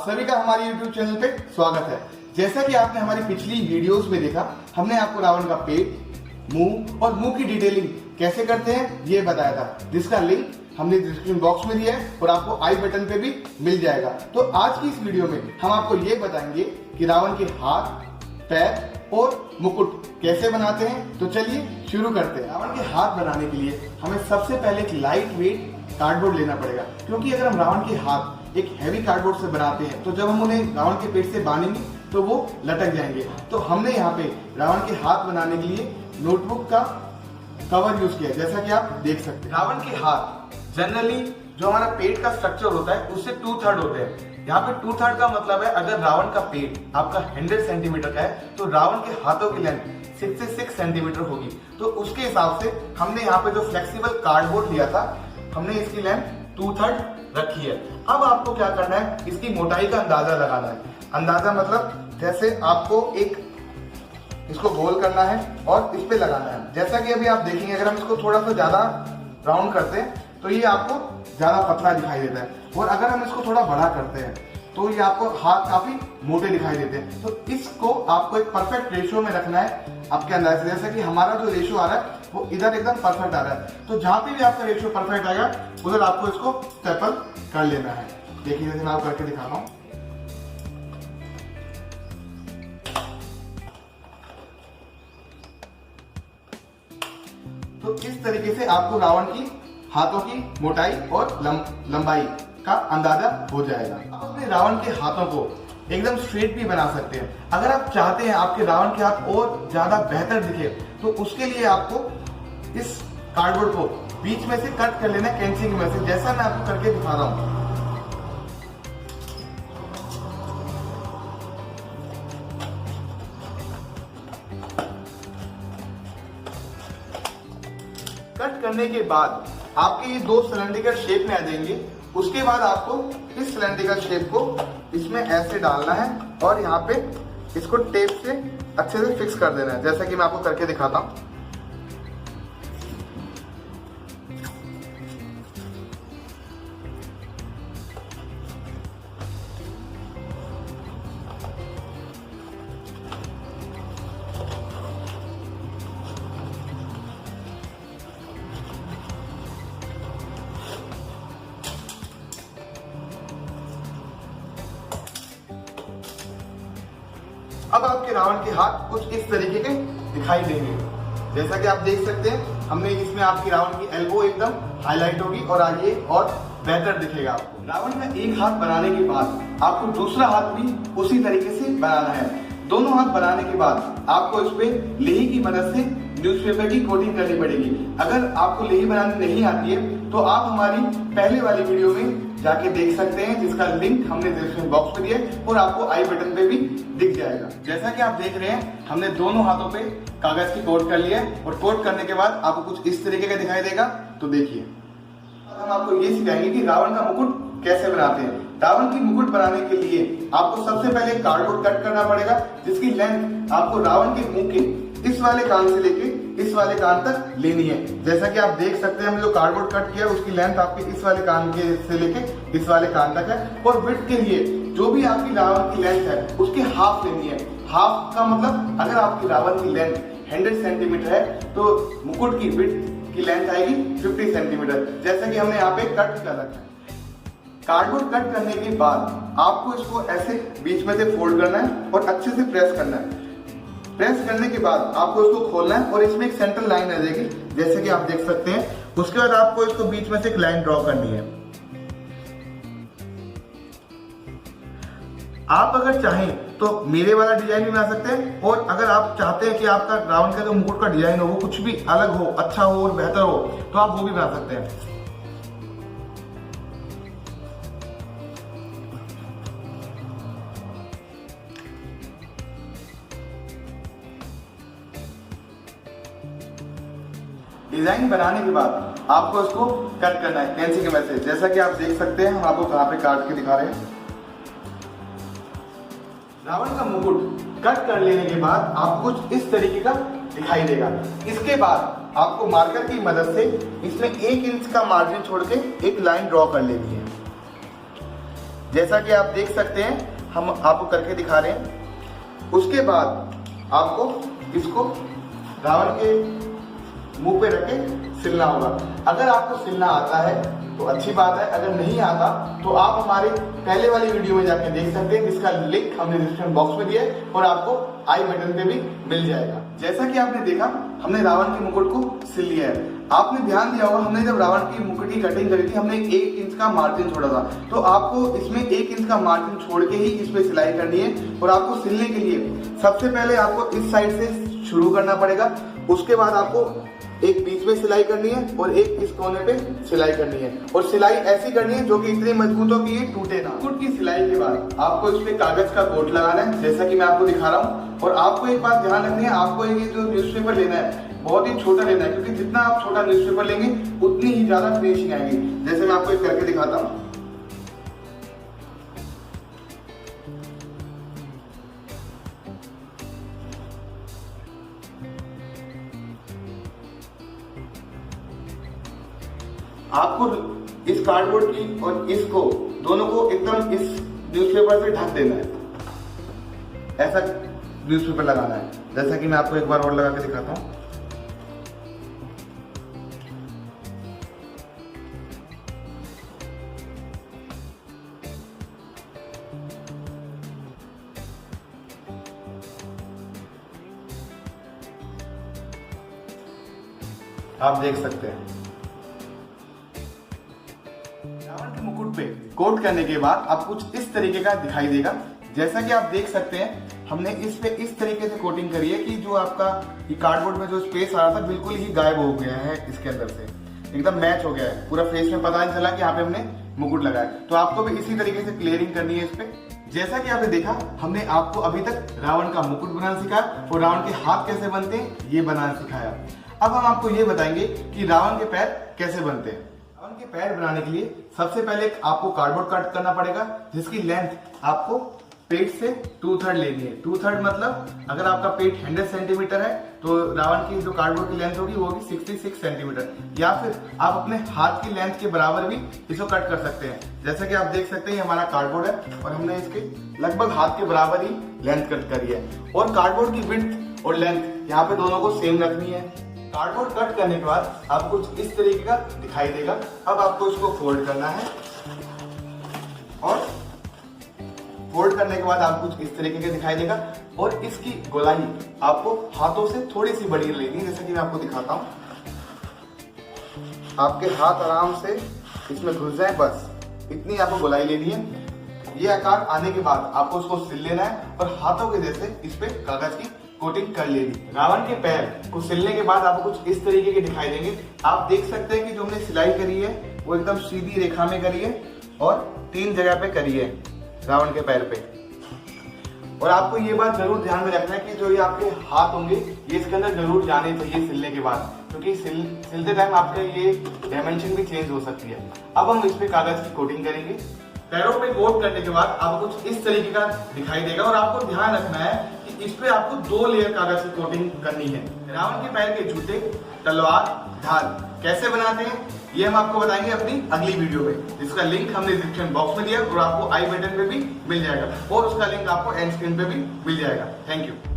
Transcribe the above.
सभी का हमारे YouTube चैनल पे स्वागत है। जैसा कि आपने हमारी पिछली वीडियोस में देखा, हमने आपको रावण का पेट, मुंह और मुंह की डिटेलिंग कैसे करते हैं ये बताया था, जिसका लिंक हमने डिस्क्रिप्शन बॉक्स में दिया है और आपको आई बटन पे भी मिल जाएगा। तो आज की इस वीडियो में हम आपको ये बताएंगे कि रावण के हाथ, पैर और मुकुट कैसे बनाते हैं। तो चलिए शुरू करते हैं। रावण के हाथ बनाने के लिए हमें सबसे पहले एक लाइट वेट कार्डबोर्ड लेना पड़ेगा, क्योंकि अगर हम रावण के हाथ एक हैवी कार्डबोर्ड से बनाते हैं तो जब हम उन्हें रावण के पेट से बांधेंगे तो वो लटक जाएंगे। तो हमने यहाँ पे रावण के हाथ बनाने के लिए नोटबुक का कवर यूज किया, जैसा कि आप देख सकते हैं। रावण के हाथ जनरली जो हमारा पेट का स्ट्रक्चर होता है उससे 2/3 होते हैं। यहाँ पे 2/3 का मतलब है अगर रावण का पेट आपका 100 सेंटीमीटर का है तो रावण के हाथों की लेंथ 6 से 6 सेंटीमीटर होगी। तो उसके हिसाब से हमने यहाँ पे जो फ्लेक्सिबल कार्डबोर्ड लिया था, हमने इसकी लेंथ 2/3 रखी है। अब आपको क्या करना है, इसकी मोटाई का अंदाजा लगाना है। अंदाजा मतलब जैसे आपको एक इसको गोल करना है और इस पे लगाना है। जैसा कि अभी आप देखेंगे, अगर हम इसको थोड़ा सा ज्यादा राउंड करते हैं तो ये आपको ज्यादा पतला दिखाई देता है, और अगर हम इसको थोड़ा बड़ा करते हैं तो ये आपको हाथ काफी मोटे दिखाई देते हैं। तो इसको आपको एक परफेक्ट रेशियो में रखना है आपके अंदाज से। जैसे कि हमारा जो रेशियो आ रहा है वो इधर एकदम परफेक्ट आ रहा है, तो जहां पे भी आपका रेशियो परफेक्ट आएगा उधर आपको इसको स्टेपल कर लेना है। देखिए जैसे मैं आपको करके दिखाता हूं। तो इस तरीके से आपको रावण की हाथों की मोटाई और लंबाई का अंदाजा हो जाएगा। आप अपने रावण के हाथों को एकदम स्ट्रेट भी बना सकते हैं। अगर आप चाहते हैं आपके रावण के हाथ और ज्यादा बेहतर दिखे तो उसके लिए आपको इस कार्डबोर्ड को बीच में से कट कर लेना है कैंची की मदद से, जैसा मैं आपको करके दिखा रहा हूं। कट करने के बाद आपके ये दो सिलेंड्रिकल शेप में आ जाएंगे। उसके बाद आपको इस सिलेंड्रिकल शेप को इसमें ऐसे डालना है और यहाँ पे इसको टेप से अच्छे से फिक्स कर देना है, जैसा कि मैं आपको करके दिखाता हूँ। अब आपके रावण के हाथ कुछ इस तरीके के दिखाई देंगे। जैसा कि आप देख सकते हैं, हमने इसमें आपकी रावण की एल्बो एकदम हाईलाइट होगी और आगे और बेहतर दिखेगा आपको। रावण का एक हाथ बनाने के बाद आपको दूसरा हाथ भी उसी तरीके से बनाना है। दोनों हाथ बनाने के बाद आपको इस पे लेही की मदद से न्यूज़पेपर की कोटिंग करनी पड़ेगी। अगर आपको लेही बनानी नहीं आती है तो आप हमारी पहले वाली वीडियो में जाके देख सकते हैं, जिसका लिंक हमने डिस्क्रिप्शन बॉक्स में दिया है और आपको आई बटन पे भी दिख जाएगा। जैसा कि आप देख रहे हैं, हमने दोनों हाथों पे कागज की कोट कर लिया है और कोट करने के बाद आपको कुछ इस तरीके का दिखाई देगा। तो देखिए, हम आपको ये सिखाएंगे कि रावण का मुकुट कैसे बनाते हैं। रावण की मुकुट बनाने के लिए आपको सबसे पहले कार्डबोर्ड कट करना पड़ेगा, जिसकी लेंथ आपको रावण के मुंह के इस वाले कान से लेके इस वाले कान तक लेनी है। जैसा कि आप देख सकते हैं, हमने जो कार्डबोर्ड कट किया उसकी लेंथ आपके इस वाले कान के से लेके इस वाले कान तक है। और विड्थ के लिए जो भी आपकी रावण की लेंथ है उसकी हाफ लेनी है। हाफ का मतलब अगर आपकी रावण की लेंथ 100 सेंटीमीटर है तो मुकुट की विड्थ की लेंथ आएगी 50 सेंटीमीटर, जैसा कि हमने यहाँ पे कट कर रखा है। कार्डबोर्ड कट करने के बाद आपको इसको ऐसे बीच में से फोल्ड करना है और अच्छे से प्रेस करना है। प्रेस करने के बाद आपको इसको खोलना है और इसमें एक सेंटर लाइन आ जाएगी, जैसे कि आप देख सकते हैं। उसके बाद आपको इसको बीच में से एक लाइन ड्रॉ करनी है। आप अगर चाहें तो मेरे वाला डिजाइन भी बना सकते हैं, और अगर आप चाहते हैं कि आपका रावण का जो मुकुट का डिजाइन हो वो कुछ भी अलग हो, अच्छा हो और बेहतर हो, तो आप वो भी बना सकते हैं। डिजाइन बनाने के बाद आपको इसको कट करना है कैंची की मदद से, जैसा कि आप देख सकते हैं। हम आपको कहां पे काट के दिखा रहे हैं। रावण का मुकुट कट कर लेने के बाद आपको कुछ इस तरीके का दिखाई देगा। इसके बाद आपको मार्कर की मदद से इसमें 1 इंच का मार्जिन छोड़ के एक लाइन ड्रॉ कर लेनी है। जैसा कि आप देख सकते हैं, हम आपको करके दिखा रहे हैं। उसके बाद आपको इसको रावण के मुंह पे रख के सिलना होगा। अगर आपको सिलना आता है तो अच्छी बात है, अगर नहीं आता तो आप हमारे पहले वाली वीडियो में जाकर देख सकते हैं, जिसका लिंक हमने डिस्क्रिप्शन बॉक्स में दिया है और आपको आई बटन पे भी मिल जाएगा। जैसा कि आपने देखा, हमने रावण के मुकुट को सिल लिया है। आपने ध्यान दिया होगा, हमने जब रावण की मुकुट की कटिंग करी थी, हमने 1 इंच का मार्जिन छोड़ा था, तो आपको इसमें 1 इंच का मार्जिन छोड़ के ही इस पे सिलाई करनी है। और आपको सिलने के लिए सबसे पहले आपको इस साइड से शुरू करना पड़ेगा, उसके बाद आपको एक बीच में सिलाई करनी है और एक इस कोने पे सिलाई करनी है। और सिलाई ऐसी करनी है जो कि इतनी मजबूत हो कि ये टूटे ना। मुकुट की सिलाई के बाद आपको इस पे कागज का कोट लगाना है, जैसा कि मैं आपको दिखा रहा हूँ। और आपको एक बात ध्यान रखनी है, आपको ये जो न्यूज़पेपर लेना है बहुत ही छोटा लेना है, क्योंकि जितना आप छोटा न्यूज़पेपर लेंगे उतनी ही ज्यादा फिनिशिंग आएगी। जैसे मैं आपको एक करके दिखाता हूँ। आपको इस कार्डबोर्ड की और इसको दोनों को एकदम इस न्यूज़पेपर से ढक देना है, ऐसा न्यूज़पेपर लगाना है। जैसा कि मैं आपको एक बार और लगा के दिखाता हूं। आप देख सकते हैं रावण के मुकुट पे कोट करने के बाद आप कुछ इस तरीके का दिखाई देगा। जैसा कि आप देख सकते हैं, हमने इस पे इस तरीके से कोटिंग करी है कि जो आपका ये कार्डबोर्ड में जो स्पेस आ रहा था बिल्कुल ही गायब हो गया है, इसके अंदर से एकदम मैच हो गया है। पूरा फेस में पता नहीं चला कि यहाँ पे हमने मुकुट लगाया। तो आपको भी इसी तरीके से क्लियरिंग करनी है इस पे। जैसा कि आपने देखा, हमने आपको अभी तक रावण का मुकुट बनाना सिखाया और रावण के हाथ कैसे बनते हैं ये बनाना सिखाया। अब हम आपको ये बताएंगे कि रावण के पैर कैसे बनते हैं। रावण के पैर बनाने के लिए सबसे पहले आपको कार्डबोर्ड कट करना पड़ेगा, जिसकी लेंथ आपको पेट से 2/3 लेनी है। 2/3 मतलब अगर आपका पेट 100 सेंटीमीटर है तो रावण की जो कार्डबोर्ड की लेंथ होगी वो होगी 66 सेंटीमीटर। या फिर आप अपने हाथ की लेंथ के बराबर भी इसको कट कर सकते हैं। जैसा कि आप देख सकते हैं, ये हमारा कार्डबोर्ड है और हमने इसके लगभग हाथ के बराबर ही लेंथ कट करी है। और कार्डबोर्ड की विड्थ और लेंथ यहाँ पे दोनों को सेम रखनी है। कार्डबोर्ड कट करने के बाद आपको कुछ इस तरीके का दिखाई देगा। अब आपको इसको फोल्ड करना है और फोल्ड करने के बाद आपको कुछ इस तरीके का दिखाई देगा। और इसकी गोलाई आपको हाथों से थोड़ी सी बड़ी लेनी है, जैसे कि मैं आपको दिखाता हूं। आपके हाथ आराम से इसमें घुस जाए, बस इतनी आपको गोलाई लेनी है। ये आकार आने के बाद आपको उसको सिल लेना है और हाथों के जैसे इस पे कागज की कोटिंग कर लेनी। रावण के पैर को सिलने के बाद आपको कुछ इस तरीके के दिखाई देंगे। आप देख सकते हैं कि जो हमने सिलाई करी है वो एकदम सीधी रेखा में करी है और 3 जगह पे करी है रावण के पैर पे। और आपको ये बात जरूर ध्यान में रखना है कि जो ये आपके हाथ होंगे ये इसके अंदर जरूर जाने चाहिए सिलने के बाद, क्योंकि सिलते टाइम आपका ये डायमेंशन भी चेंज हो सकती है। अब हम इस पे कागज की कोटिंग करेंगे। पैरों पे कोट करने के बाद आपको कुछ इस तरीके का दिखाई देगा। और आपको ध्यान रखना है कि इस पे आपको 2 लेयर कागज की कोटिंग करनी है। रावण के पैर के जूते, तलवार, ढाल कैसे बनाते हैं ये हम आपको बताएंगे अपनी अगली वीडियो में, जिसका लिंक हमने डिस्क्रिप्शन बॉक्स में दिया और आपको आई बटन पे भी मिल जाएगा और उसका लिंक आपको एंड स्क्रीन पे भी मिल जाएगा। Thank you.